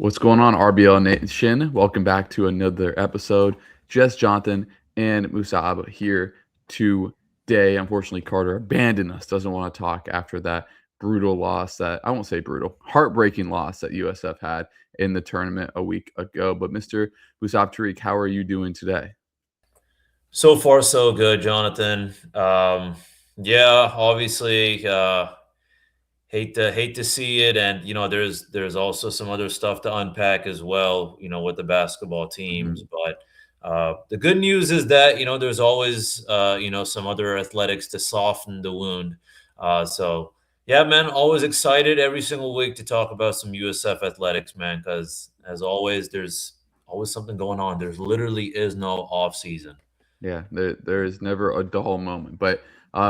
What's going on, RBL Nation? Welcome back to another episode. Jess, Jonathan, and Musab here today. Unfortunately, Carter abandoned us, doesn't want to talk after that brutal loss that I won't say brutal, heartbreaking loss that USF had in the tournament a week ago. But Mr. Musab Tariq, how are you doing today? So far, so good, Jonathan. Yeah, obviously, hate to see it, and there's also some other stuff to unpack as well. With the basketball teams, Mhm. but the good news is that there's always some other athletics to soften the wound. So yeah, man, always excited every single week to talk about some USF athletics, man. Because as always, there's always something going on. There's literally is no off season. Yeah, there is never a dull moment, but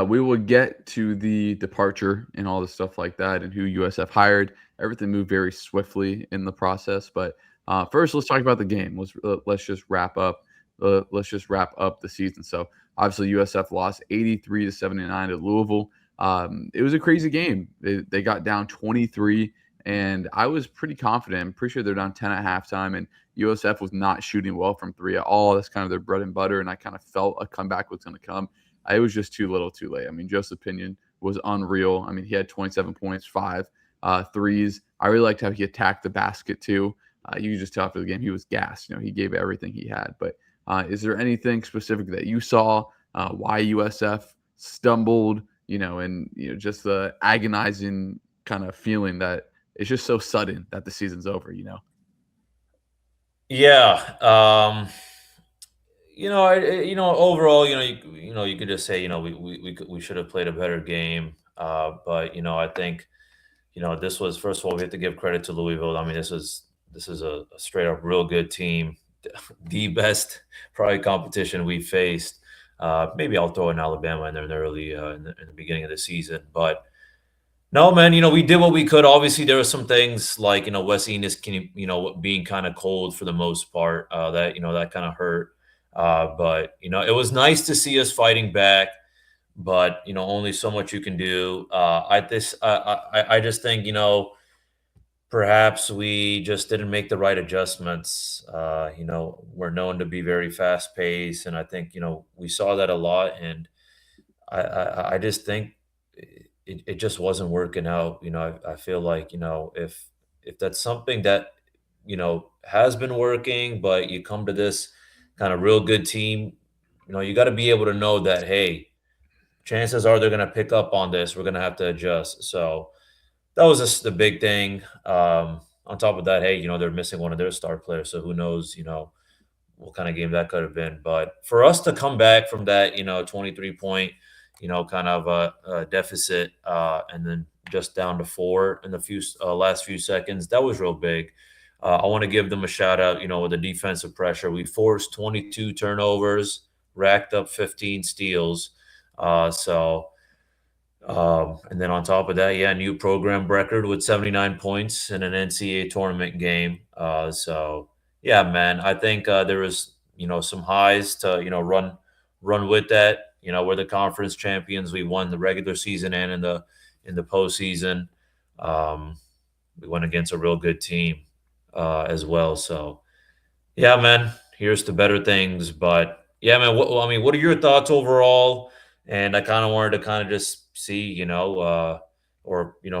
we will get to the departure and all the stuff like that and who USF hired. Everything moved very swiftly in the process, but first, let's talk about the game. Let's just wrap up. Let's just wrap up the season. So obviously, USF lost 83-79 to Louisville. It was a crazy game. They got down 23, and I was pretty confident. I'm pretty sure they're down 10 at halftime, and USF was not shooting well from three at all. That's kind of their bread and butter, and I kind of felt a comeback was going to come. It was just too little, too late. I mean, Joseph Pinion was unreal. I mean, he had 27 points, five threes. I really liked how he attacked the basket too. You could just tell after the game he was gassed. He gave everything he had. But is there anything specific that you saw? Why USF stumbled? And just the agonizing kind of feeling that it's just so sudden that the season's over. Yeah. Overall, you could just say, we should have played a better game. But I think, this was first of all, we have to give credit to Louisville. I mean, this is a straight up real good team, the best probably competition we faced. Maybe I'll throw in Alabama in there in the early in the beginning of the season, but no, man, we did what we could. Obviously, there were some things like, Wes Enos, being kind of cold for the most part. That kind of hurt. But, it was nice to see us fighting back, but, only so much you can do. I just think, perhaps we just didn't make the right adjustments. We're known to be very fast paced, and I think, we saw that a lot. And I just think it just wasn't working out. I feel like, if that's something that, has been working, but you come to this kind of real good team, you got to be able to know that, hey, chances are they're going to pick up on this. We're going to have to adjust. So that was just the big thing. On top of that, hey, they're missing one of their star players. So who knows, what kind of game that could have been. But for us to come back from that, 23-point, kind of a deficit, and then just down to four in the last few seconds, that was real big. I want to give them a shout out, with the defensive pressure. We forced 22 turnovers, racked up 15 steals. And then on top of that, yeah, new program record with 79 points in an NCAA tournament game. Yeah, man, I think there was some highs to run with that. We're the conference champions. We won the regular season and in the postseason. Um, we went against a real good team as well. So yeah, man, here's to better things. But yeah, man, I mean, what are your thoughts overall? And I kind of wanted to kind of just see, or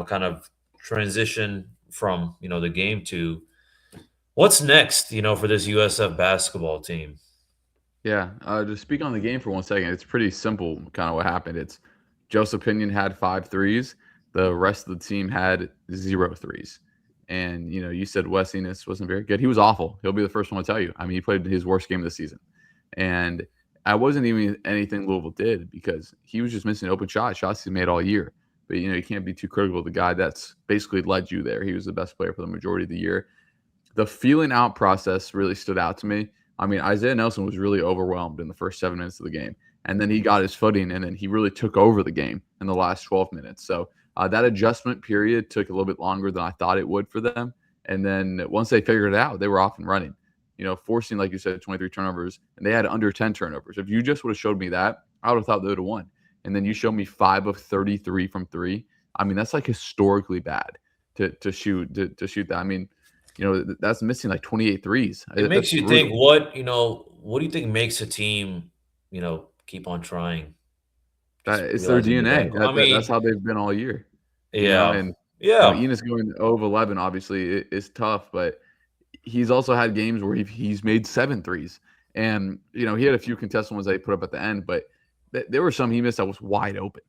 kind of transition from the game to what's next, for this USF basketball team. Yeah, to speak on the game for 1 second, it's pretty simple. Kind of what happened. It's Joseph Pinion had five threes. The rest of the team had zero threes. And you said Wes Enos wasn't very good. He was awful. He'll be the first one to tell you. I mean, he played his worst game of the season, and I wasn't even anything Louisville did because he was just missing open shots he made all year. But you can't be too critical of the guy that's basically led you there. He was the best player for the majority of the year. The feeling out process really stood out to me. I mean, Isaiah Nelson was really overwhelmed in the first 7 minutes of the game, and then he got his footing, and then he really took over the game in the last 12 minutes. So that adjustment period took a little bit longer than I thought it would for them. And then once they figured it out, they were off and running. Forcing, like you said, 23 turnovers, and they had under 10 turnovers. If you just would have showed me that, I would have thought they would have won. And then you showed me 5 of 33 from three. I mean, that's like historically bad to shoot that. I mean, that's missing like 28 threes. It makes That's you think, brutal. what do you think makes a team, keep on trying? Just It's their realizing you got to DNA. go. I That's mean, how they've been all year, yeah, and yeah, Enos going 0 of 11 obviously is tough, but he's also had games where he's made 7 threes. And, he had a few contested ones that he put up at the end, but there were some he missed that was wide open.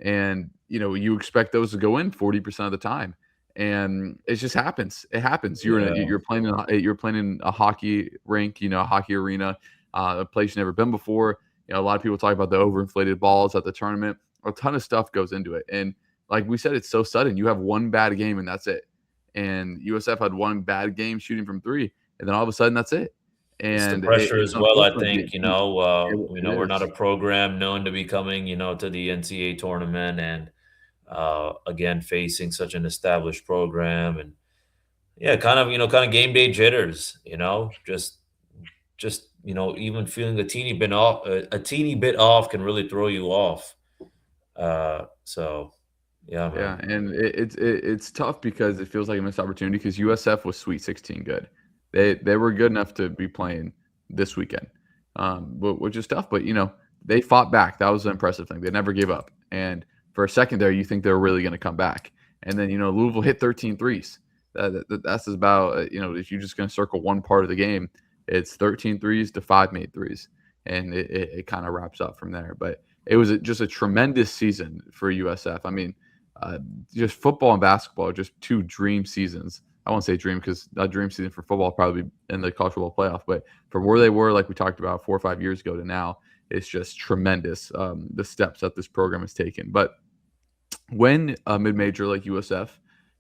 And, you expect those to go in 40% of the time. And it just happens. It happens. yeah. You're playing in a hockey rink, a hockey arena, a place you've never been before. A lot of people talk about the overinflated balls at the tournament. A ton of stuff goes into it. And like we said, it's so sudden. You have one bad game and that's it. And USF had one bad game shooting from 3, and then all of a sudden that's it. It's the And pressure it's as well, I unfortunate. think. It We're not a is. program known to be coming, to the NCAA tournament, and again facing such an established program, and yeah, kind of game day jitters. Just even feeling a teeny bit off can really throw you off. So yeah, Yeah, man. and it's tough because it feels like a missed opportunity because USF was Sweet 16 good. They were good enough to be playing this weekend, which is tough. But they fought back. That was the impressive thing. They never gave up. And for a second there, you think they were really going to come back. And then Louisville hit 13 threes. That's about if you're just going to circle one part of the game, it's 13 threes to 5 made threes, and it kind of wraps up from there. But it was just a tremendous season for USF. I mean, uh, just football and basketball are just 2 dream seasons. I won't say dream because a dream season for football probably in the college football playoff, but from where they were, like we talked about 4 or 5 years ago to now, it's just tremendous. The steps that this program has taken. But when a mid-major like USF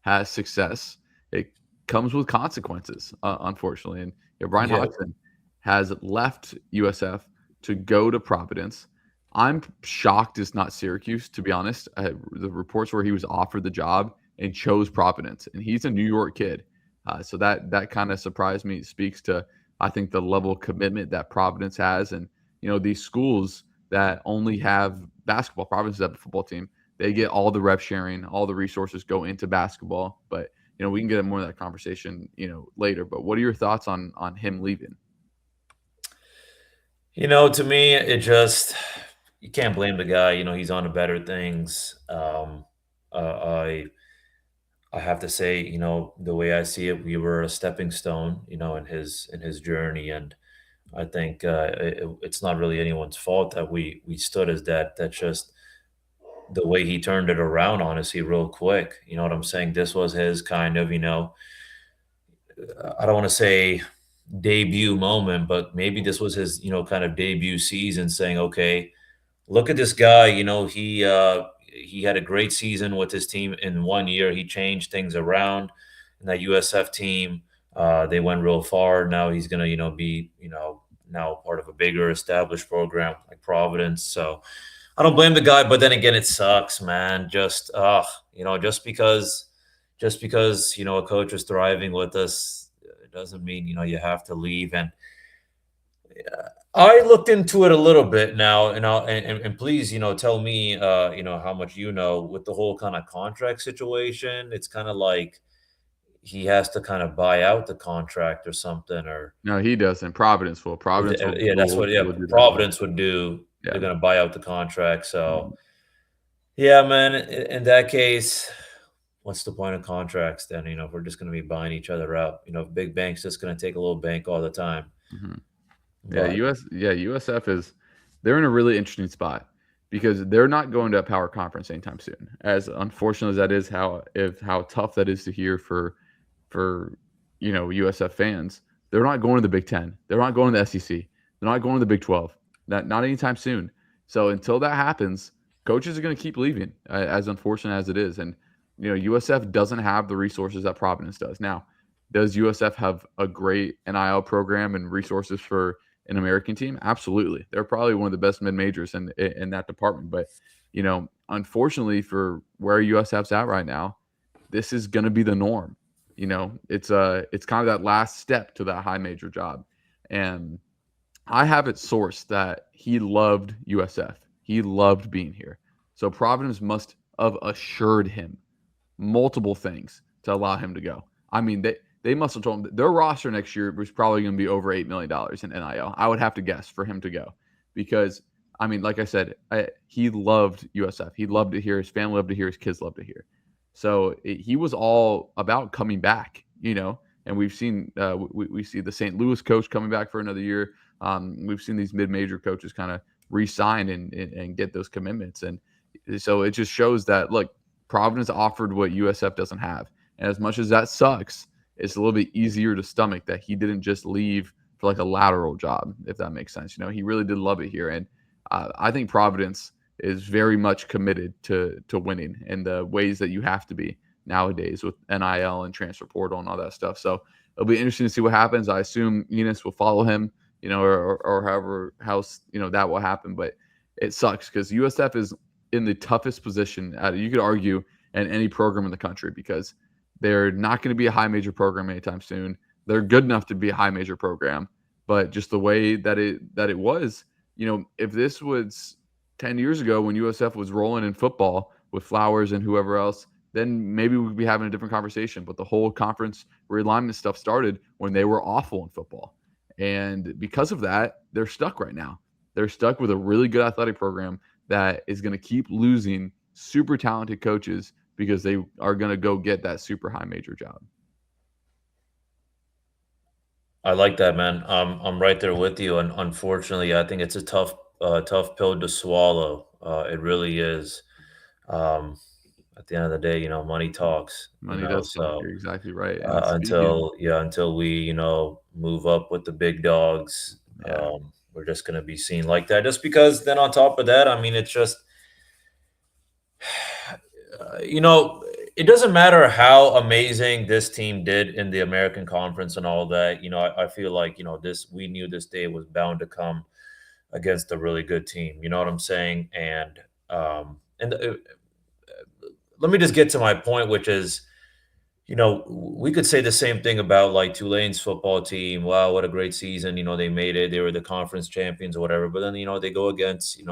has success, it comes with consequences, unfortunately. And Brian Yeah, Hodgson has left USF to go to Providence. I'm shocked it's not Syracuse, to be honest. The reports where he was offered the job and chose Providence, and he's a New York kid, so that kind of surprised me. It speaks to, I think, the level of commitment that Providence has, and these schools that only have basketball. Providence has a football team. They get all the rep sharing, all the resources go into basketball. But we can get into more of that conversation later. But what are your thoughts on him leaving? to me, it just you can't blame the guy. He's on to better things. I have to say, the way I see it, we were a stepping stone, in his journey, and I think it's not really anyone's fault that we stood as that. That's just the way he turned it around, honestly, real quick. You know what I'm saying? This was his kind of, I don't want to say debut moment, but maybe this was his, kind of debut season, saying, okay, look at this guy. He had a great season with his team in 1 year. He changed things around in that USF team. They went real far. Now he's gonna, be, now part of a bigger established program like Providence. So I don't blame the guy, but then again, it sucks, man. Just because a coach is thriving with us, it doesn't mean you have to leave. And I looked into it a little bit now, and please, tell me, how much with the whole kind of contract situation. It's kind of like he has to kind of buy out the contract or something, or No, he doesn't. Providence will. Providence will yeah, that's will, what, yeah, will do that. Providence would do. They're Yeah. gonna buy out the contract. So Mhm. yeah, man. In that case, what's the point of contracts then? If we're just gonna be buying each other out, if big bank's just gonna take a little bank all the time. Mhm. Yeah, But USF they're in a really interesting spot because they're not going to a power conference anytime soon. As unfortunate as that is, how tough that is to hear for USF fans, they're not going to the Big Ten. They're not going to the SEC. They're not going to the Big 12. Not anytime soon. So until that happens, coaches are going to keep leaving. As unfortunate as it is, and USF doesn't have the resources that Providence does. Now, does USF have a great NIL program and resources for an American team? Absolutely. They're probably one of the best mid majors in that department. But unfortunately for where USF's at right now, this is going to be the norm. It's kind of that last step to that high major job. And I have it sourced that he loved USF. He loved being here. So Providence must have assured him multiple things to allow him to go. I mean, they must have told him that their roster next year was probably going to be over $8 million in NIL. I would have to guess for him to go because, I mean, like I said, he loved USF. He loved to hear his family, loved to hear his kids, loved to hear. So he was all about coming back, and we've seen we see the St. Louis coach coming back for another year. We've seen these mid-major coaches kind of re-sign and get those commitments, and so it just shows that look, Providence offered what USF doesn't have, and as much as that sucks, it's a little bit easier to stomach that he didn't just leave for like a lateral job, if that makes sense. He really did love it here, and I think Providence is very much committed to winning in the ways that you have to be nowadays with NIL and transfer portal and all that stuff. So it'll be interesting to see what happens. I assume Enos will follow him, or however house that will happen. But it sucks because USF is in the toughest position you could argue in any program in the country because they're not going to be a high major program anytime soon. They're good enough to be a high major program, but just the way that it was, if this was 10 years ago when USF was rolling in football with Flowers and whoever else, then maybe we'd be having a different conversation. But the whole conference realignment stuff started when they were awful in football. And because of that, they're stuck right now. They're stuck with a really good athletic program that is going to keep losing super talented coaches because they are going to go get that super high major job. I like that, man. I'm right there with you, and unfortunately, I think it's a tough pill to swallow. It really is. Um, at the end of the day, money talks. Money does talk. So You're exactly right. And until we move up with the big dogs, yeah. we're just going to be seen like that. Just because then on top of that, I mean, it's just it doesn't matter how amazing this team did in the American Conference and all that. I feel like we knew this day was bound to come against a really good team. You know what I'm saying? And let me just get to my point, which is, we could say the same thing about like Tulane's football team. Wow, what a great season. They made it. They were the conference champions or whatever. But then, they go against,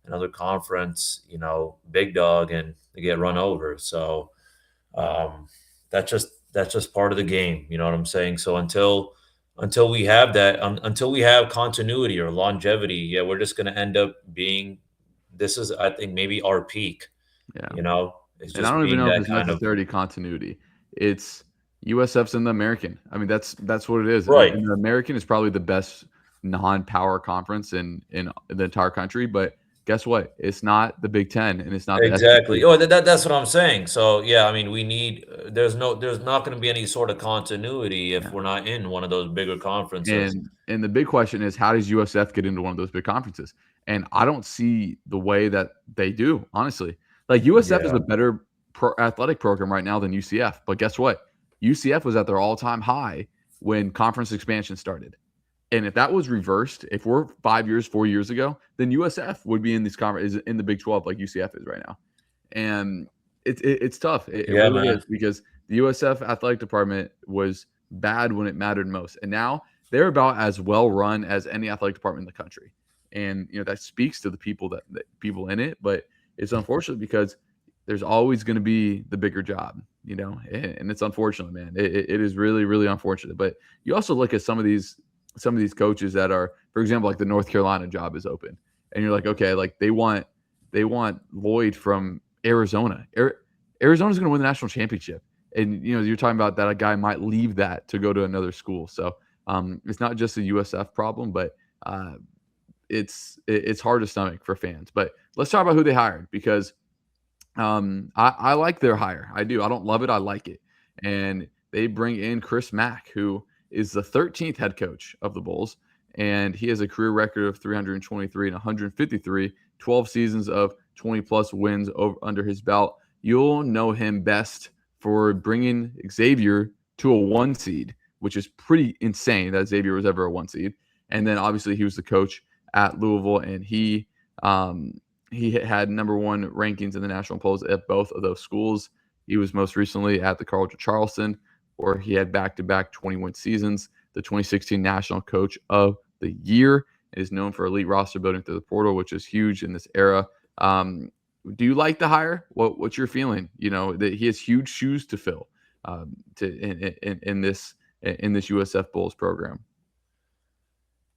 another conference, big dog, and they get run over. So that's just part of the game. You know what I'm saying? So until we have that, until we have continuity or longevity, yeah, we're just going to end up being, this is, I think, maybe our peak. Yeah. It's and just I don't even know if it's kind necessarily continuity. It's USF's in the American. I mean, that's what it is. Right. And the American is probably the best non-power conference in the entire country. But guess what? It's not the Big Ten, and it's not exactly. the SEC. That's what I'm saying. So yeah, I mean, we need. There's not going to be any sort of continuity if we're not in one of those bigger conferences. And the big question is, how does USF get into one of those big conferences? And I don't see the way that they do, honestly. Like USF is a better athletic program right now than UCF. But guess what? UCF was at their all-time high when conference expansion started. And if that was reversed, if we're 4 years ago, then USF would be in these conference in the Big 12 like UCF is right now. And it's tough. It really is because the USF athletic department was bad when it mattered most. And now they're about as well run as any athletic department in the country. And that speaks to the people that people in it, but it's unfortunate because there's always going to be the bigger job, and it's unfortunate, man. It is really, really unfortunate. But you also look at some of these coaches that are, for example, like the North Carolina job is open, and you're like, okay, like they want Lloyd from Arizona. Arizona's going to win the national championship, and you're talking about that a guy might leave that to go to another school. So it's not just a USF problem, but it's hard to stomach for fans. But let's talk about who they hired because I like their hire. I do. I don't love it. I like it. And they bring in Chris Mack, who is the 13th head coach of the Bulls. And he has a career record of 323 and 153, 12 seasons of 20-plus wins under his belt. You'll know him best for bringing Xavier to a 1 seed, which is pretty insane that Xavier was ever a 1 seed. And then obviously he was the coach at Louisville, and he had number 1 rankings in the national polls at both of those schools. He was most recently at the College of Charleston, where he had back-to-back 21 seasons, the 2016 National Coach of the Year. Is known for elite roster building through the portal, which is huge in this era. Do you like the hire? What's your feeling? That he has huge shoes to fill. in this USF Bulls program.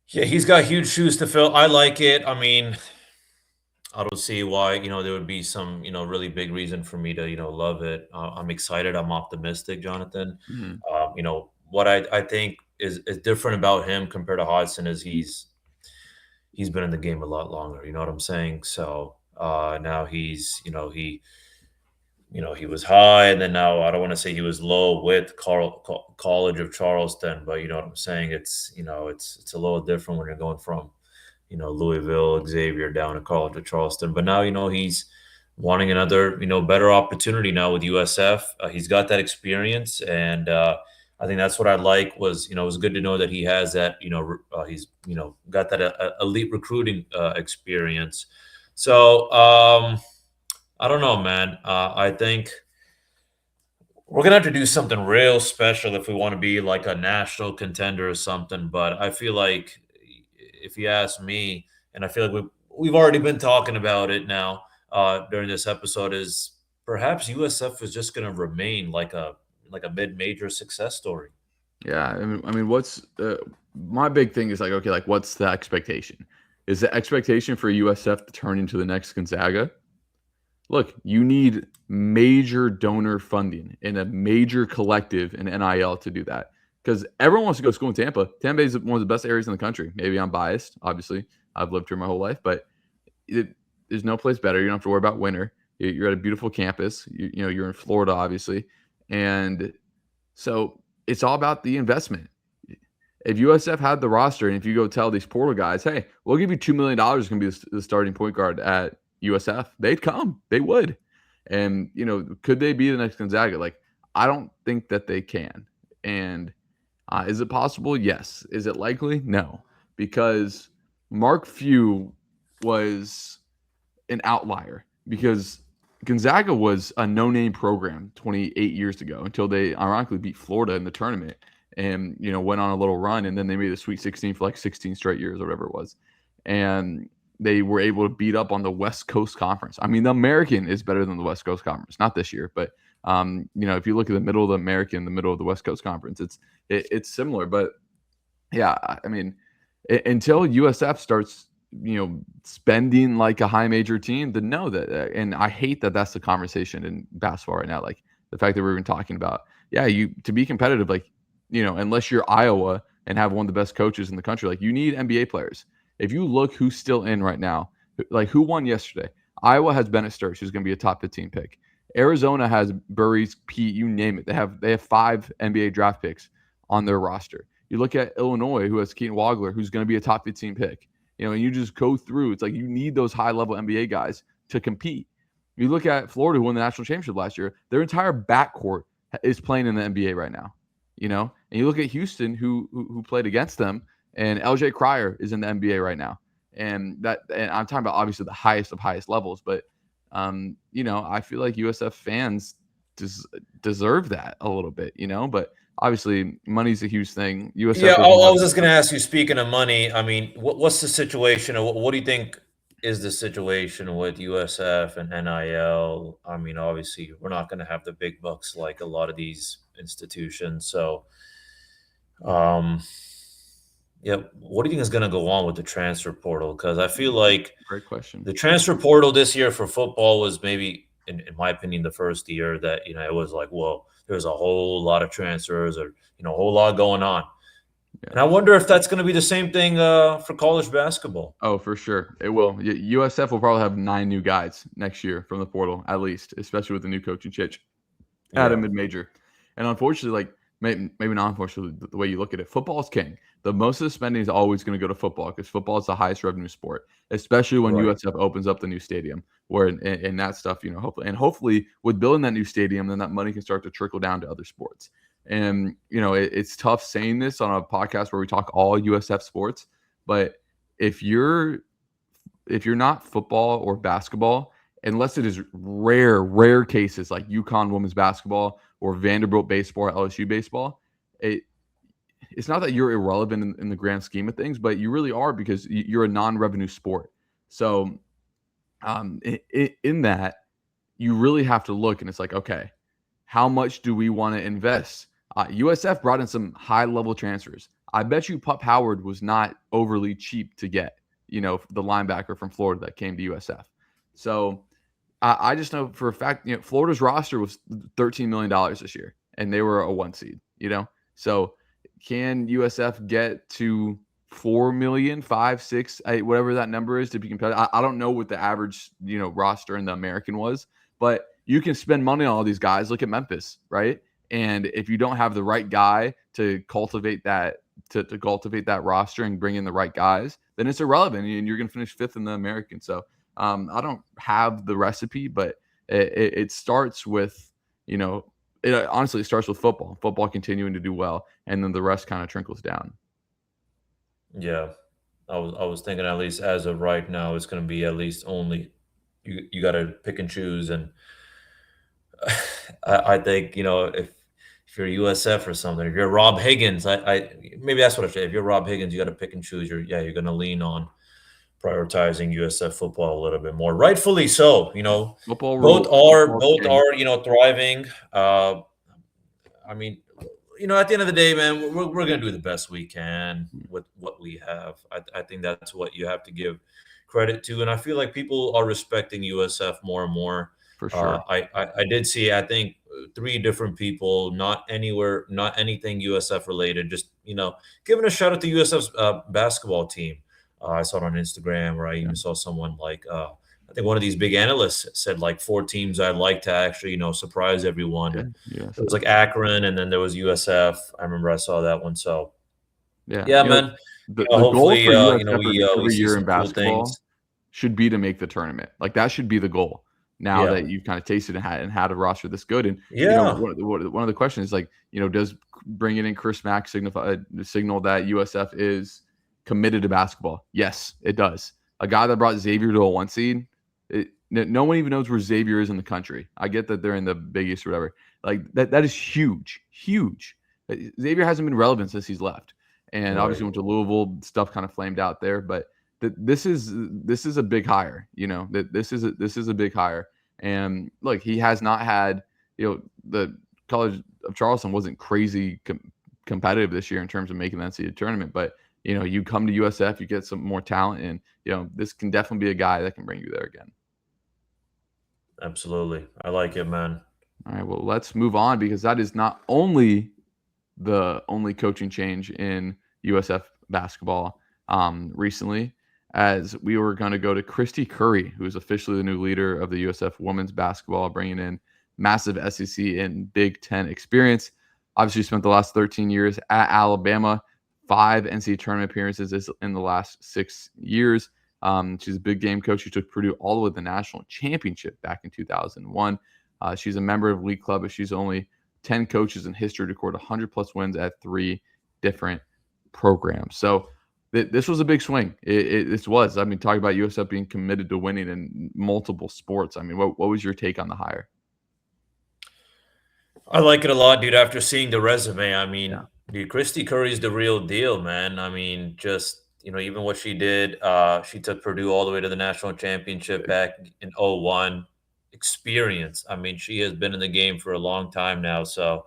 Yeah, he's got huge shoes to fill. I like it. I mean, I don't see why, there would be some, really big reason for me to, love it. I'm excited. I'm optimistic, Jonathan. Mhm. What I think is different about him compared to Hodgson is he's been in the game a lot longer. You know what I'm saying? So now he's, he was high, and then now I don't want to say he was low with College of Charleston, but you know what I'm saying. It's a little different when you're going from Louisville, Xavier down to College of Charleston. But now, he's wanting another, better opportunity now with USF. He's got that experience. And I think that's what I like was, it was good to know that he has that, he's, got that elite recruiting experience. So I don't know, man. I think we're gonna have to do something real special if we want to be like a national contender or something. But I feel like, if you ask me, and I feel like we've already been talking about it now during this episode, is perhaps USF is just gonna remain like a mid-major success story. Yeah, I mean, what's my big thing is like, okay, like what's the expectation? Is the expectation for USF to turn into the next Gonzaga? Look, you need major donor funding and a major collective in NIL to do that. Because everyone wants to go to school in Tampa. Tampa is one of the best areas in the country. Maybe I'm biased, obviously. I've lived here my whole life, but there's no place better. You don't have to worry about winter. You're at a beautiful campus. You're in Florida, obviously. And so it's all about the investment. If USF had the roster, and if you go tell these portal guys, hey, we'll give you $2 million, going to be the starting point guard at USF, they'd come. They would. And, could they be the next Gonzaga? Like, I don't think that they can. And is it possible? Yes. Is it likely? No. Because Mark Few was an outlier, because Gonzaga was a no-name program 28 years ago until they ironically beat Florida in the tournament and, went on a little run, and then they made the Sweet 16 for like 16 straight years or whatever it was. And they were able to beat up on the West Coast Conference. I mean, the American is better than the West Coast Conference, not this year, but if you look at the middle of the American, the middle of the West Coast Conference, it's similar. But yeah, I mean, until USF starts, spending like a high major team, then no, that, and I hate that that's the conversation in basketball right now. Like the fact that we're even talking about, yeah, to be competitive, like, unless you're Iowa and have one of the best coaches in the country, like you need NBA players. If you look who's still in right now, like who won yesterday, Iowa has Bennett Sturge, who's going to be a top 15 pick. Arizona has Burries, Pete, you name it. They have 5 NBA draft picks on their roster. You look at Illinois, who has Keaton Wagler, who's going to be a top 15 pick. And you just go through. It's like you need those high-level NBA guys to compete. You look at Florida, who won the national championship last year. Their entire backcourt is playing in the NBA right now. And you look at Houston, who played against them, and LJ Cryer is in the NBA right now. And I'm talking about obviously the highest of highest levels, but I feel like USF fans deserve that a little bit, but obviously money's a huge thing. USF Yeah, I doesn't have. was just going to ask you, speaking of money, I mean, what's the situation, or what do you think is the situation with USF and NIL? I mean, obviously, we're not going to have the big bucks like a lot of these institutions. So, um, yeah, what do you think is going to go on with the transfer portal? Because I feel like Great question. the transfer portal this year for football was maybe, in my opinion, the first year that, it was like, whoa, there's a whole lot of transfers, or, a whole lot going on. Yeah. And I wonder if that's going to be the same thing for college basketball. Oh, for sure. It will. USF will probably have 9 new guys next year from the portal, at least, especially with the new coach and Chich at a Yeah, mid-major. And unfortunately, like maybe not unfortunately, the way you look at it, football is king. The most of the spending is always going to go to football, because football is the highest revenue sport, especially when right. USF opens up the new stadium, where in that stuff, hopefully with building that new stadium, then that money can start to trickle down to other sports. And it's tough saying this on a podcast where we talk all USF sports, but if you're not football or basketball, unless it is rare cases like UConn women's basketball or Vanderbilt baseball or LSU baseball, it's not that you're irrelevant in the grand scheme of things, but you really are, because you're a non-revenue sport. So in that, you really have to look, and it's like, okay, how much do we want to invest? USF brought in some high level transfers. I bet you Pup Howard was not overly cheap to get, the linebacker from Florida that came to USF. So I just know for a fact, Florida's roster was $13 million this year, and they were a 1 seed. So can USF get to 4 million, 5, 6, whatever that number is to be competitive? I don't know what the average roster in the American was, but you can spend money on all these guys. Look at Memphis, right? And if you don't have the right guy to cultivate that to cultivate that roster and bring in the right guys, then it's irrelevant, and you're going to finish fifth in the American. So I don't have the recipe, but it starts with, it honestly starts with football continuing to do well, and then the rest kind of trickles down. Yeah, I was thinking at least as of right now, it's going to be at least only you got to pick and choose, and I think if you're USF or something, if you're Rob Higgins, I maybe that's what I say. If you're Rob Higgins, you got to pick and choose. You're going to lean on prioritizing USF football a little bit more, rightfully so. Football Both rules. are Football's both king. are thriving. I mean, at the end of the day, man, we're gonna do the best we can with what we have. I think that's what you have to give credit to, and I feel like people are respecting USF more and more. For sure. I did see, I think, three different people, not anything USF related, just giving a shout out to USF's basketball team. I saw it on Instagram, or I even saw someone like I think one of these big analysts said like four teams I'd like to actually surprise everyone. Okay. And Yes. it was like Akron, and then there was USF. I remember I saw that one. So Yeah. yeah, man. The goal Hopefully, for USF we every see year in some cool basketball things. should be to make the tournament. Like that should be the goal. Now Yeah, that you've kind of tasted and had a roster this good, and yeah, one of the questions is like, does bringing in Chris Mack signal that USF is committed to basketball? Yes, it does. A guy that brought Xavier to a 1 seed, no one even knows where Xavier is in the country. I get that they're in the Big East or whatever. Like that is huge, huge. Xavier hasn't been relevant since he's left, and right. obviously went to Louisville. Stuff kind of flamed out there, but this is a big hire. This is a big hire. And look, he has not had, the College of Charleston wasn't crazy competitive this year in terms of making the NCAA tournament, but you come to USF, you get some more talent, and this can definitely be a guy that can bring you there again. Absolutely, I like it, man. All right, well, let's move on, because that is not only the only coaching change in USF basketball recently, as we were going to go to Christy Curry, who is officially the new leader of the USF women's basketball, bringing in massive SEC and Big Ten experience. Obviously, spent the last 13 years at Alabama, 5 NCAA tournament appearances in the last 6 years. She's a big game coach. She took Purdue all the way to the national championship back in 2001. She's a member of League Club, but she's only 10 coaches in history to record 100-plus wins at 3 different programs. So this was a big swing. This was. I mean, talking about USF being committed to winning in multiple sports. I mean, what was your take on the hire? I like it a lot, dude. After seeing the resume, I mean, Yeah. dude, Christy Curry's the real deal, man. I mean, just even what she did, she took Purdue all the way to the national championship Big. back in '01. Experience. I mean, she has been in the game for a long time now. So,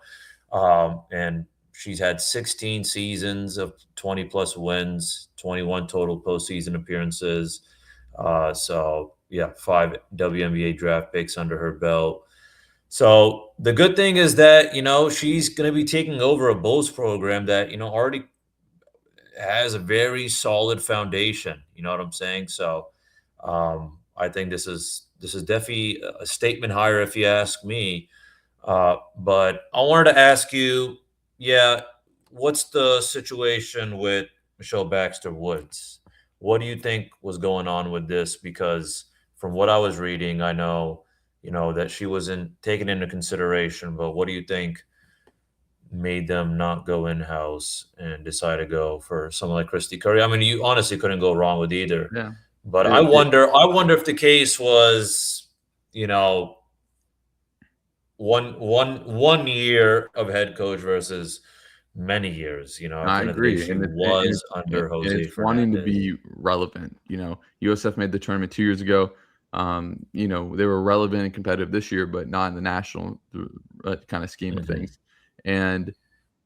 and she's had 16 seasons of 20 plus wins, 21 total postseason appearances. So yeah, 5 WNBA draft picks under her belt. So the good thing is that she's going to be taking over a Bulls program that already has a very solid foundation. You know what I'm saying? So I think this is definitely a statement hire, if you ask me. But I wanted to ask you, yeah, what's the situation with Michelle Baxter Woods? What do you think was going on with this? Because from what I was reading, I know that she wasn't taken into consideration. But what do you think made them not go in house and decide to go for someone like Christy Curry? I mean, you honestly couldn't go wrong with either. Yeah. But I wonder if the case was, one year of head coach versus many years. At the I end of the day, agree, she and was under and Jose it's wanting to Fernandez. be relevant. USF made the tournament 2 years ago. They were relevant and competitive this year, but not in the national kind of scheme of Hmm. things. And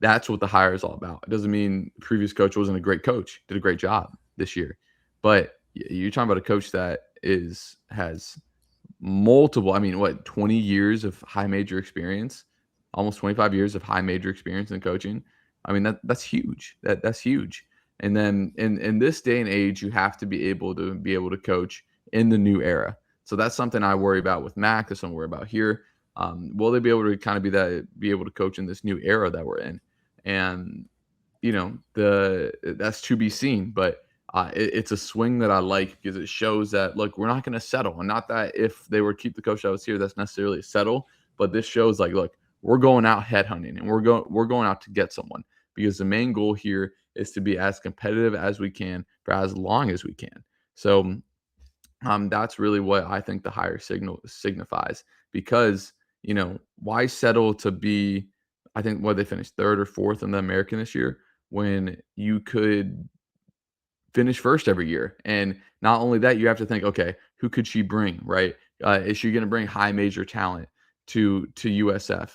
that's what the hire is all about. It doesn't mean the previous coach wasn't a great coach, did a great job this year. But you're talking about a coach that has multiple, I mean, what, 20 years of high major experience, almost 25 years of high major experience in coaching. I mean, that's huge. That's huge. And then in this day and age, you have to be able to coach in the new era. So that's something I worry about with Mac. That's something I worry about here. Will they be able to kind of be able to coach in this new era that we're in? And that's to be seen, but it's a swing that I like because it shows that, look, we're not going to settle. And not that if they were to keep the coach that was here, that's necessarily a settle, but this shows like, look, we're going out headhunting and we're going out to get someone, because the main goal here is to be as competitive as we can for as long as we can. So that's really what I think the higher signal signifies, because why settle to be, I think, what they finished third or fourth in the American this year, when you could finish first every year. And not only that, you have to think, okay, who could she bring, right? Is she going to bring high major talent to USF?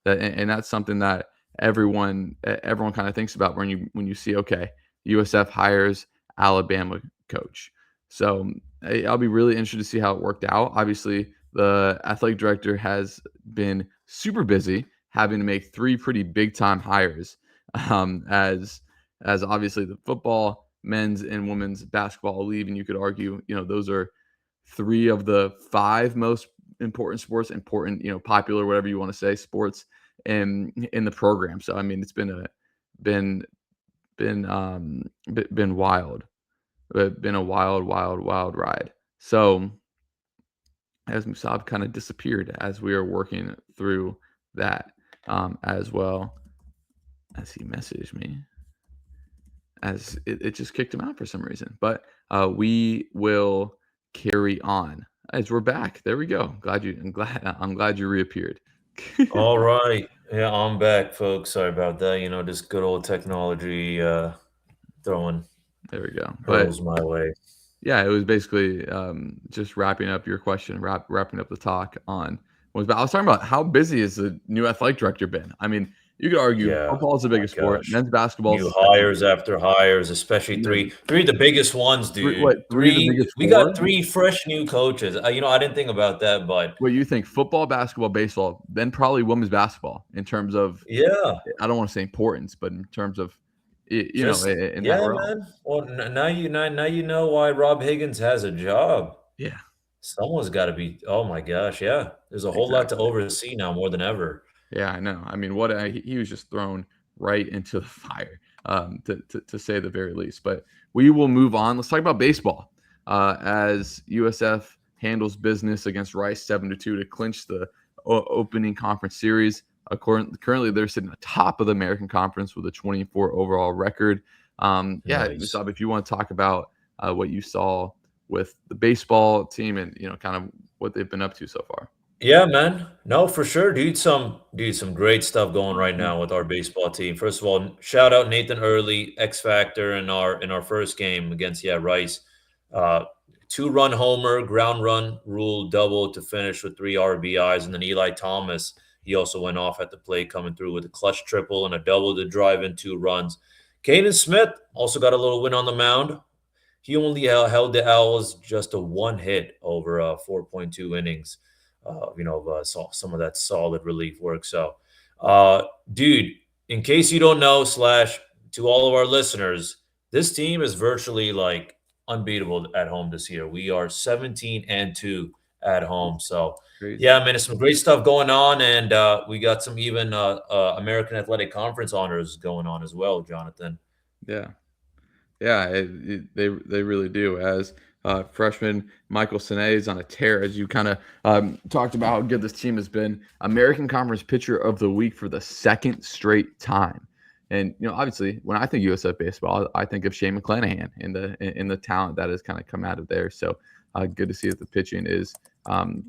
And that's something that everyone kind of thinks about when you see, okay, USF hires Alabama coach. So I'll be really interested to see how it worked out. Obviously, the athletic director has been super busy, having to make three pretty big time hires, as obviously the football, men's and women's basketball league, and you could argue, those are three of the five most important sports, popular, whatever you want to say, sports in the program. So I mean, it's been been wild, been a wild ride. So as Musab kind of disappeared as we are working through that, as well as he messaged me, as it just kicked him out for some reason. But we will carry on as we're back. There we go. I'm glad you reappeared. All right. Yeah, I'm back, folks. Sorry about that. Just good old technology throwing There we go. But hurdles my way. yeah, it was basically just wrapping up your question, wrapping up the talk on but I was talking about how busy has the new athletic director been. I mean, you could argue Yeah. football is the Oh my biggest sport, gosh. men's basketball is New the second hires biggest, after hires, especially and then three of the biggest ones, dude. three of the biggest We got four. three fresh new coaches. I didn't think about that, but What you think? Football, basketball, baseball, then probably women's basketball in terms of, yeah, I don't want to say importance, but in terms of, just in that yeah, realm. man. Well, now you know why Rob Higgins has a job. Yeah, Someone's got to be. Oh my gosh, yeah. There's a whole lot to exactly. oversee now more than ever. Yeah, I know. I mean, he was just thrown right into the fire, to say the very least. But we will move on. Let's talk about baseball. As USF handles business against Rice 7-2 to clinch the opening conference series. Currently, they're sitting atop of the American Conference with a 24 overall record. Yeah, Nice. Musab, if you want to talk about what you saw with the baseball team and kind of what they've been up to so far. Yeah, man. No, for sure, dude. Some great stuff going right Mhm. now with our baseball team. First of all, shout out Nathan Early, X Factor in our first game against Rice. Uh, 2-run homer, ground run rule double to finish with 3 RBIs, and then Eli Thomas. He also went off at the plate, coming through with a clutch triple and a double to drive in 2 runs. Caden Smith also got a little win on the mound. He only held the Owls just a 1 hit over 4.2 innings. Saw some of that solid relief work. So, uh, dude, in case you don't know, slash to all of our listeners, this team is virtually like unbeatable at home this year. We are 17-2 at home. So, Crazy. yeah, man, it's some great stuff going on, and we got some even American Athletic Conference honors going on as well, Jonathan. Yeah. Yeah, they really do. As freshman Michael Sine is on a tear, as you kind of talked about how good this team has been. American Conference Pitcher of the Week for the second straight time. And obviously, when I think USF baseball, I think of Shane McClanahan and the talent that has kind of come out of there. So good to see that the pitching is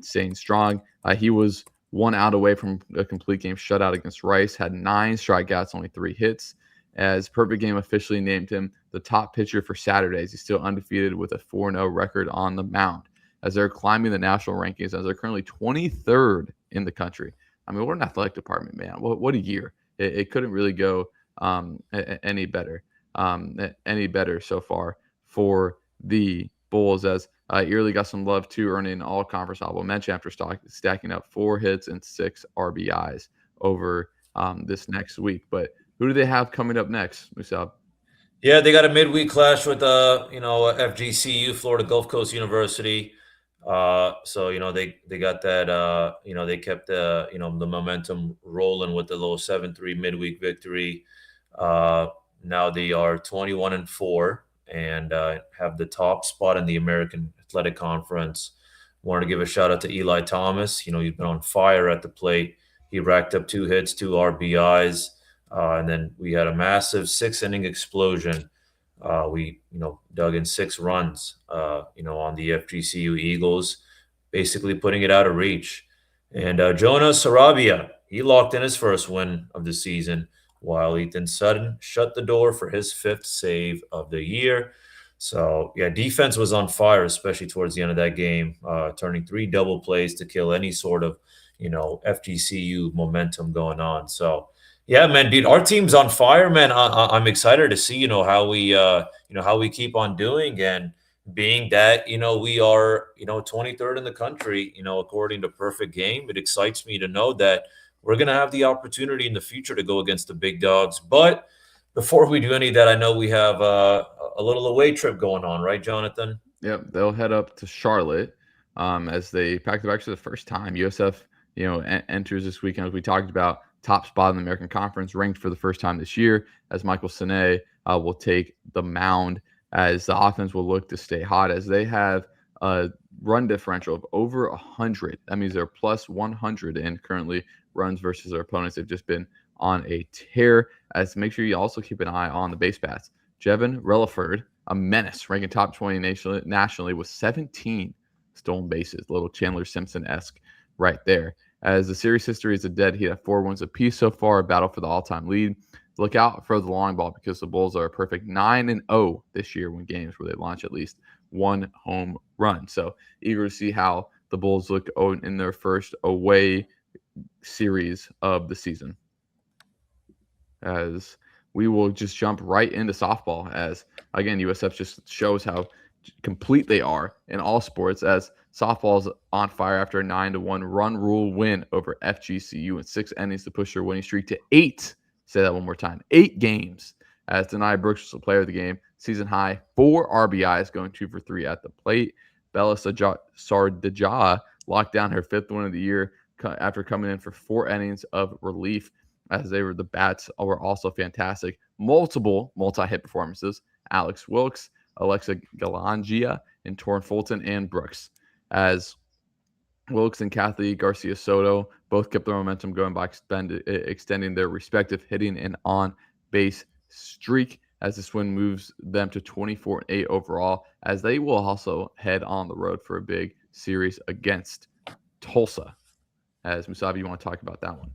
staying strong. He was 1 out away from a complete game shutout against Rice. Had 9 strikeouts, only 3 hits. As Perfect Game officially named him the top pitcher for Saturdays. He's still undefeated with a 4-0 record on the mound, as they're climbing the national rankings, as they're currently 23rd in the country. I mean, what an athletic department, man. What a year. It couldn't really go any better, any better so far for the Bulls, as Early got some love too, earning an all conference honorable mention after stacking up 4 hits and 6 RBIs over this next week. But who do they have coming up next, Musab? Yeah, they got a midweek clash with FGCU, Florida Gulf Coast University. So they got that. They kept the momentum rolling with the little 7-3 midweek victory. Uh, Now they are 21-4 and have the top spot in the American Athletic Conference. Wanted to give a shout out to Eli Thomas. He's been on fire at the plate. He racked up 2 hits, 2 RBIs. And then we had a massive 6 inning explosion. We dug in 6 runs, on the FGCU Eagles, basically putting it out of reach. And Jonah Sarabia, he locked in his first win of the season, while Ethan Sutton shut the door for his 5th save of the year. So, yeah, defense was on fire, especially towards the end of that game, turning 3 double plays to kill any sort of, FGCU momentum going on. So, yeah, man, dude, our team's on fire, man. I'm excited to see, how we keep on doing, and being that, we are, 23rd in the country, according to Perfect Game. It excites me to know that we're going to have the opportunity in the future to go against the big dogs. But before we do any of that, I know we have a little away trip going on, right, Jonathan? Yep, they'll head up to Charlotte as they pack the bags for the first time. USF, enters this weekend, as we talked about, top spot in the American Conference, ranked for the first time this year, as Michael Sine will take the mound, as the offense will look to stay hot, as they have a run differential of over 100. That means they're plus 100 in currently runs versus their opponents. They've just been on a tear. As make sure you also keep an eye on the base paths. Jevin Relaford, a menace, ranking top 20 nationally with 17 stolen bases. Little Chandler Simpson-esque right there. As the series history is a dead heat at 4 wins apiece so far, a battle for the all-time lead. Look out for the long ball, because the Bulls are a perfect 9-0 this year when games where they launch at least 1 home run. So eager to see how the Bulls look in their first away series of the season. As we will just jump right into softball, as again USF just shows how complete they are in all sports, as softball's on fire after a 9-1 run rule win over FGCU in 6 innings to push their winning streak to 8. Say that one more time, 8 games, as Denai Brooks was the player of the game, season high 4 RBIs, going 2 for 3 at the plate. Bella Sardaja locked down her 5th win of the year after coming in for 4 innings of relief, as the bats were also fantastic. Multiple multi-hit performances. Alex Wilkes, Alexa Galangia, and Torrin Fulton and Brooks. As Wilkes and Kathy Garcia Soto both kept their momentum going by extending their respective hitting and on-base streak, as this win moves them to 24-8 overall, as they will also head on the road for a big series against Tulsa. As Musabi, you want to talk about that one?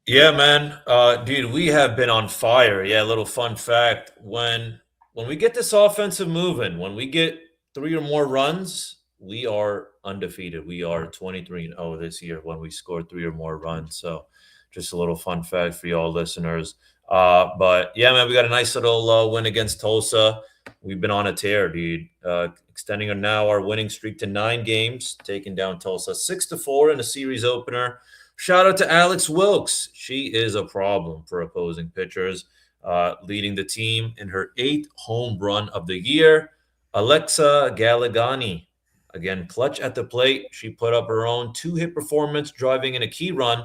Yeah, man. Dude, we have been on fire. Yeah, a little fun fact. When we get this offensive moving, when we get 3 or more runs, we are undefeated. We are 23-0 this year when we score 3 or more runs. So just a little fun fact for y'all listeners. But yeah, man, we got a nice little win against Tulsa. We've been on a tear, dude. Extending now our winning streak to 9 games, taking down Tulsa 6-4 in a series opener. Shout out to Alex Wilkes. She is a problem for opposing pitchers, leading the team in her 8th home run of the year. Alexa Galagani, again, clutch at the plate. She put up her own 2-hit performance, driving in a key run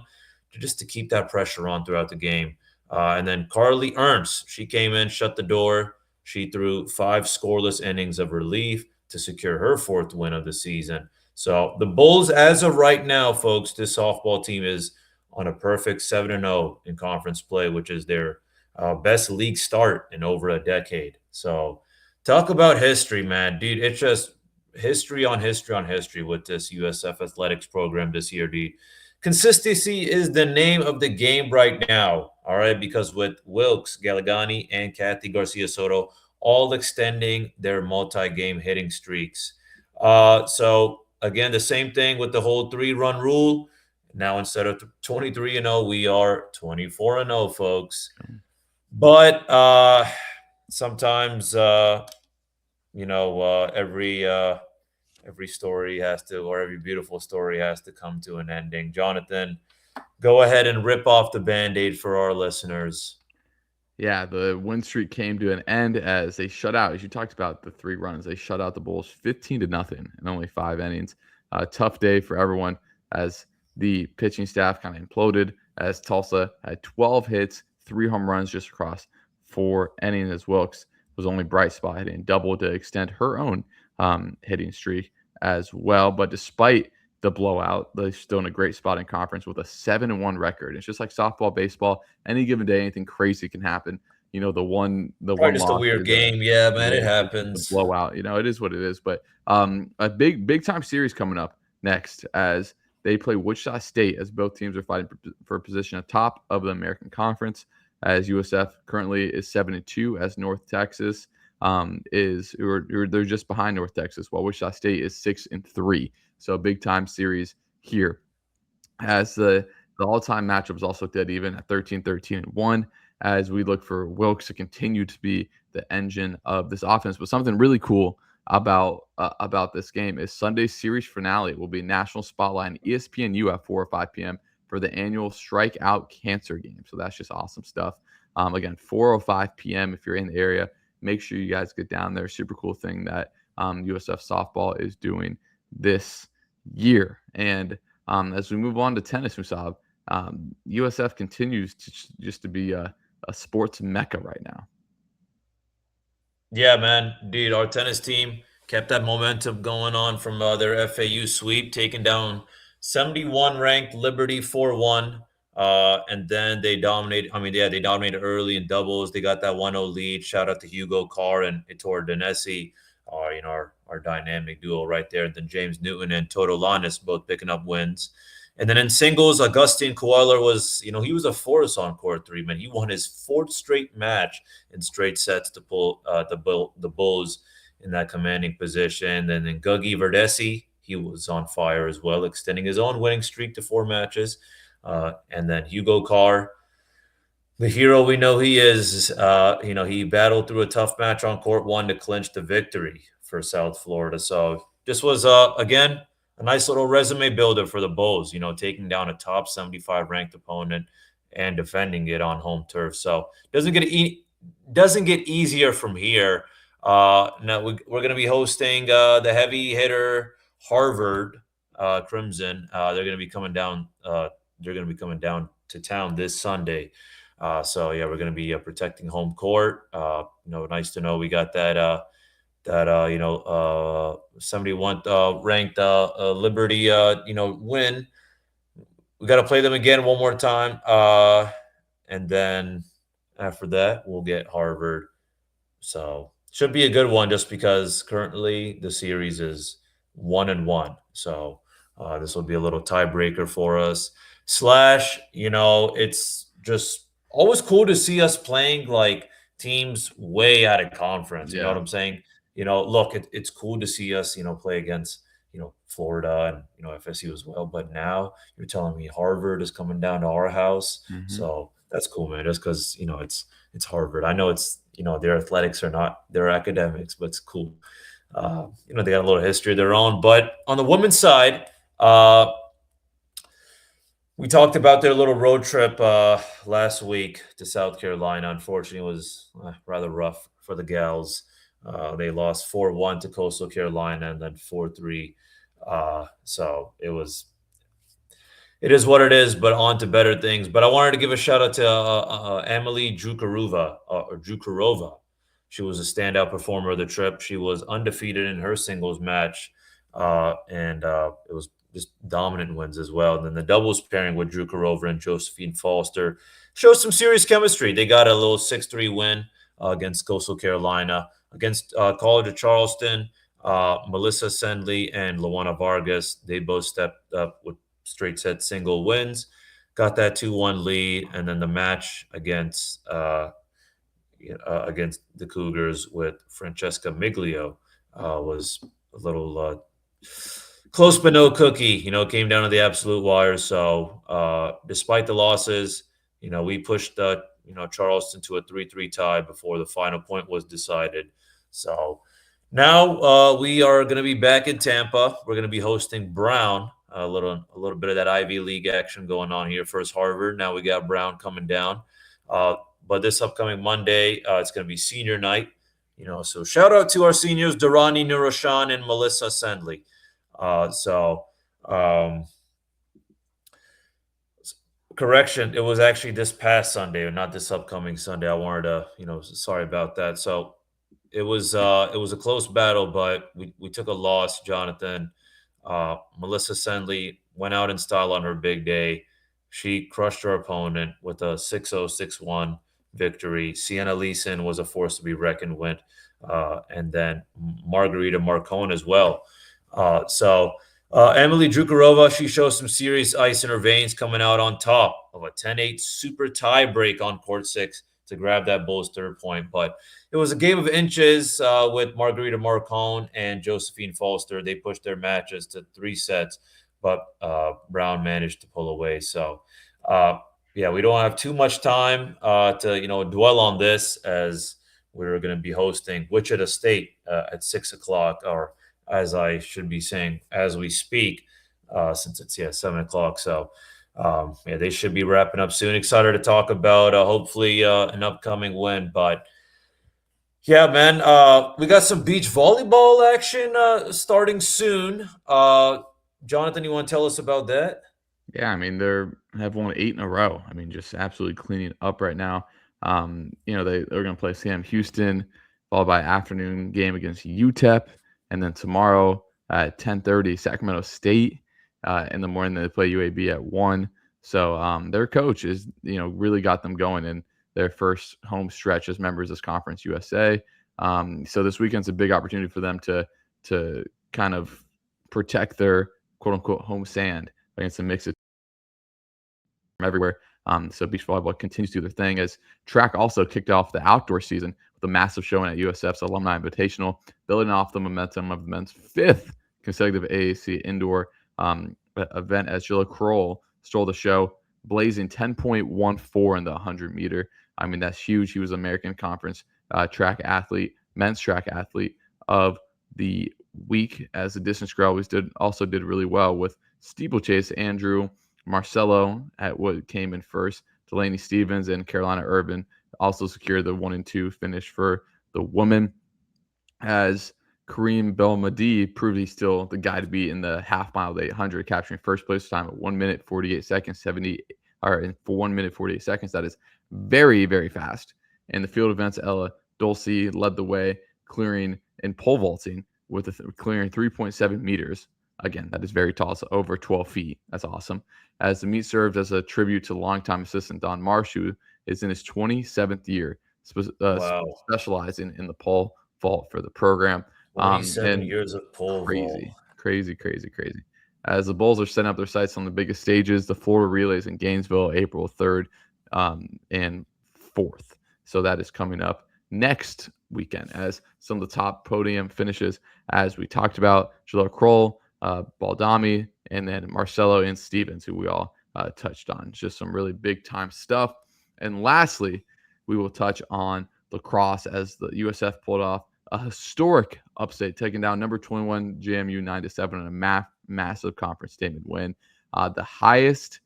to keep that pressure on throughout the game. And then Carly Ernst, she came in, shut the door. She threw 5 scoreless innings of relief to secure her 4th win of the season. So the Bulls, as of right now, folks, this softball team is on a perfect 7-0 in conference play, which is their best league start in over a decade. So talk about history, man. Dude, it's just history on history on history with this USF athletics program this year, dude. Consistency is the name of the game right now, all right? Because with Wilkes, Galagani, and Kathy Garcia Soto all extending their multi-game hitting streaks. So again, the same thing with the whole 3-run rule. Now instead of 23-0, we are 24-0, folks. But sometimes, every story has to, or every beautiful story has to come to an ending. Jonathan, go ahead and rip off the band-aid for our listeners. Yeah, the win streak came to an end as they shut out, as you talked about the 3 runs, they shut out the Bulls 15 to nothing in only 5 innings. A tough day for everyone as the pitching staff kind of imploded as Tulsa had 12 hits, 3 home runs just across 4 innings as Wilkes was only bright spot hitting double to extend her own hitting streak as well. But despite the blowout, they're still in a great spot in conference with a 7-1 record. It's just like softball, baseball. Any given day, anything crazy can happen. The one Probably just a loss weird is a game. Yeah, man, it it's a happens. blowout. It is what it is. But a big time series coming up next as they play Wichita State as both teams are fighting for a position atop of the American Conference. As USF currently is 7-2, as North Texas they're just behind North Texas, while Wichita State is 6-3. So a big time series here as the all-time matchup is also dead even at 13-13-1 as we look for Wilkes to continue to be the engine of this offense. But something really cool about this game is Sunday's series finale will be national spotlight on ESPNU at 4 or 5 p.m. for the annual Strikeout Cancer game. So that's just awesome stuff. Again, 4:05 p.m. if you're in the area, make sure you guys get down there. Super cool thing that USF softball is doing this year. And as we move on to tennis, Musab, USF continues to be a sports mecca right now. Yeah, man, dude, our tennis team kept that momentum going on from their FAU sweep, taking down 71 ranked Liberty 4-1. And then they dominated. I mean, yeah, they dominated early in doubles. They got that 1-0 lead. Shout out to Hugo Carr and Ettore Danesi, our dynamic duo right there. And then James Newton and Toto Lanis both picking up wins. And then in singles, Augustine Koehler was, he was a force on court three, man. He won his fourth straight match in straight sets to pull the Bulls in that commanding position. And then Gugi Verdesi, he was on fire as well, extending his own winning streak to 4 matches. And then Hugo Carr, the hero we know he is, he battled through a tough match on court 1 to clinch the victory for South Florida. So this was, again, a nice little resume builder for the Bulls, taking down a top 75 ranked opponent and defending it on home turf. So doesn't get easier from here. Now we're going to be hosting the heavy hitter Harvard Crimson. They're going to be coming down. They're going to be coming down to town this Sunday. So yeah, we're going to be protecting home court. Nice to know we got that 71 ranked Liberty win. We got to play them again one more time, and then after that we'll get Harvard. So should be a good one just because currently the series is 1-1. So this will be a little tiebreaker for us. It's just always cool to see us playing like teams way out of conference. You know what Yeah. I'm saying? Look, it's cool to see us, play against, Florida and, FSU as well. But now you're telling me Harvard is coming down to our house. Mm-hmm. So that's cool, man. Just because, it's Harvard. I know it's, their athletics are not their academics, but it's cool. They got a little history of their own. But on the women's side, we talked about their little road trip last week to South Carolina. Unfortunately, it was rather rough for the gals. They lost 4-1 to Coastal Carolina and then 4-3. So it is what it is, but on to better things. But I wanted to give a shout out to Emily Drukarova. She was a standout performer of the trip. She was undefeated in her singles match, and it was just dominant wins as well. And then the doubles pairing with Drukarova and Josephine Foster showed some serious chemistry. They got a little 6-3 win against Coastal Carolina. Against College of Charleston, Melissa Sendley and Luana Vargas, they both stepped up with straight set single wins, got that 2-1 lead, and then the match against the Cougars with Francesca Miglio was a little Close but no cookie. It came down to the absolute wire. So despite the losses, we pushed Charleston to a 3-3 tie before the final point was decided. So now we are going to be back in Tampa. We're going to be hosting Brown. A little bit of that Ivy League action going on here. First Harvard. Now we got Brown coming down. Uh, but this upcoming Monday, it's going to be senior night. So shout out to our seniors, Durrani Nuroshan and Melissa Sendley. So, um, correction, it was actually this past Sunday, or not this upcoming Sunday. I wanted to, sorry about that. So it was a close battle, but we took a loss, Jonathan. Melissa Sendley went out in style on her big day. She crushed her opponent with a 6-0, 6-1 victory. Sienna Leeson was a force to be reckoned with. And then Margarita Marcone as well. Emily Drukarova, she shows some serious ice in her veins coming out on top of a 10-8 super tie break on court 6 to grab that Bulls third point. But it was a game of inches with Margarita Marcone and Josephine Foster. They pushed their matches to 3 sets, but Brown managed to pull away. So, yeah, we don't have too much time to dwell on this, as we're going to be hosting Wichita State at 6 o'clock, or as I should be saying, as we speak, since it's 7 o'clock. So, yeah, they should be wrapping up soon. Excited to talk about hopefully an upcoming win. But yeah, man, we got some beach volleyball action starting soon. Jonathan, you want to tell us about that? Yeah, I mean they're have won 8 in a row. I mean, just absolutely cleaning up right now. They're going to play Sam Houston, followed by afternoon game against UTEP, and then tomorrow at 10:30 Sacramento State. In the morning they play UAB at 1. So their coach is really got them going in their first home stretch as members of this conference USA. So this weekend's a big opportunity for them to kind of protect their quote unquote home sand against a mix of from everywhere. So beach volleyball continues to do their thing as track also kicked off the outdoor season with a massive showing at USF's Alumni Invitational, building off the momentum of the men's 5th consecutive AAC indoor event as Jilla Kroll stole the show, blazing 10.14 in the 100-meter. I mean, that's huge. He was American Conference track athlete, men's track athlete of the week, as the distance girl also did really well with steeplechase. Andrew Marcello at what came in first. Delaney Stevens and Carolina Urban also secured the 1 and 2 finish for the women, as Kareem Belmadi proved he's still the guy to beat in the half mile of the 800, capturing first place time at 1 minute 48 seconds, for 1 minute 48 seconds. That is very, very fast. In the field events, Ella Dulce led the way, clearing in pole vaulting with clearing 3.7 meters. Again, that is very tall. It's over 12 feet. That's awesome. As the meet served as a tribute to longtime assistant Don Marsh, who is in his 27th year, Wow, specializing in the pole vault for the program. 27 And years of pole vault. crazy, crazy, crazy, crazy. As the Bulls are setting up their sights on the biggest stages, the Florida Relays in Gainesville, April 3rd and 4th. So that is coming up next weekend as some of the top podium finishes, as we talked about, Jalil Kroll, Baldami, and then Marcelo and Stevens, who we all touched on. Just some really big time stuff. And lastly, we will touch on lacrosse as the USF pulled off a historic upset, taking down number 21 JMU 9-7 in a massive conference statement win. The highest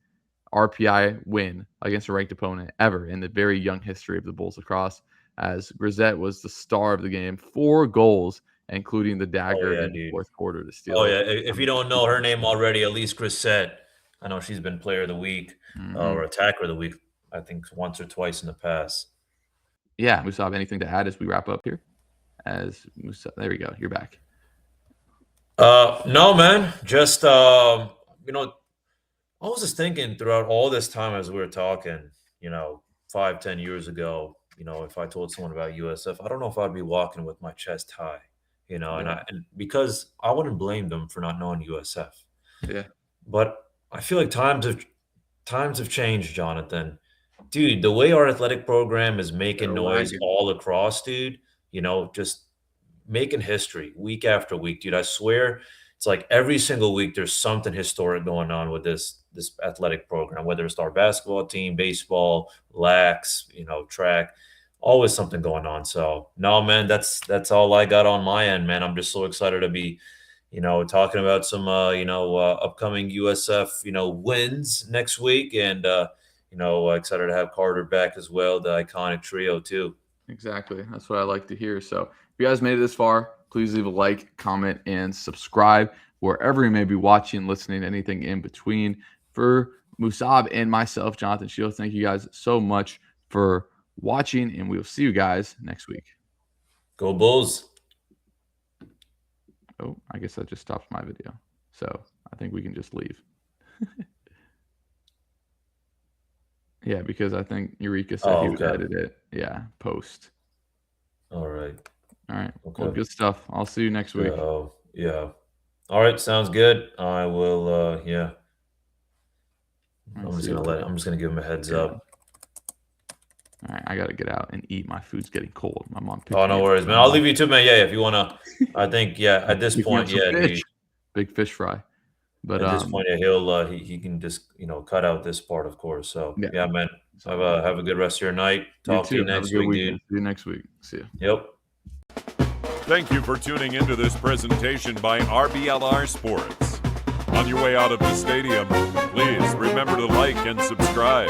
RPI win against a ranked opponent ever in the very young history of the Bulls lacrosse, as Grisette was the star of the game, 4 goals, including the Oh dagger yeah, in the dude. fourth quarter to Oh steal it. yeah. If you don't know her name already, Elise Grissett. I know she's been Player of the Week or Mm-hmm. Attacker of the Week. I think once or twice in the past. Yeah, Musa, have anything to add as we wrap up here? As Musa, there we go. You're back. No, man. Just I was just thinking throughout all this time as we were talking, 5, 10 years ago, if I told someone about USF, I don't know if I'd be walking with my chest high, Yeah, and because I wouldn't blame them for not knowing USF. yeah, But I feel like times have changed, Jonathan. Dude, the way our athletic program is making they're noise lagging. all across, dude, just making history week after week, dude. I swear, it's like every single week there's something historic going on with this athletic program, whether it's our basketball team, baseball, lax, track, always something going on. So no, man, that's all I got on my end, man. I'm just so excited to be, talking about some, upcoming USF, wins next week, and excited to have Carter back as well, the iconic trio too. Exactly. That's what I like to hear. So if you guys made it this far, please leave a like, comment, and subscribe wherever you may be watching, listening, anything in between. For Musab and myself, Jonathan Shields, thank you guys so much for watching, and we will see you guys next week. Go Bulls. Oh, I guess that just stopped my video. So I think we can just leave. Yeah, because I think Eureka said he would edit it. Yeah, post. All right. Okay. Well, good stuff. I'll see you next week. Oh, yeah. All right, sounds good. I will. Yeah. I'm just gonna give him a heads up. All right, I gotta get out and eat. My food's getting cold. My mom. Oh, no worries, man. I'll leave you too, man. Yeah, if you wanna. I think at this point, big fish fry. But at this point, yeah, he can just cut out this part, of course. So yeah, man. Have a good rest of your night. Talk to you next week, dude. See you next week. See you. Yep. Thank you for tuning into this presentation by RBLR Sports. On your way out of the stadium, please remember to like and subscribe.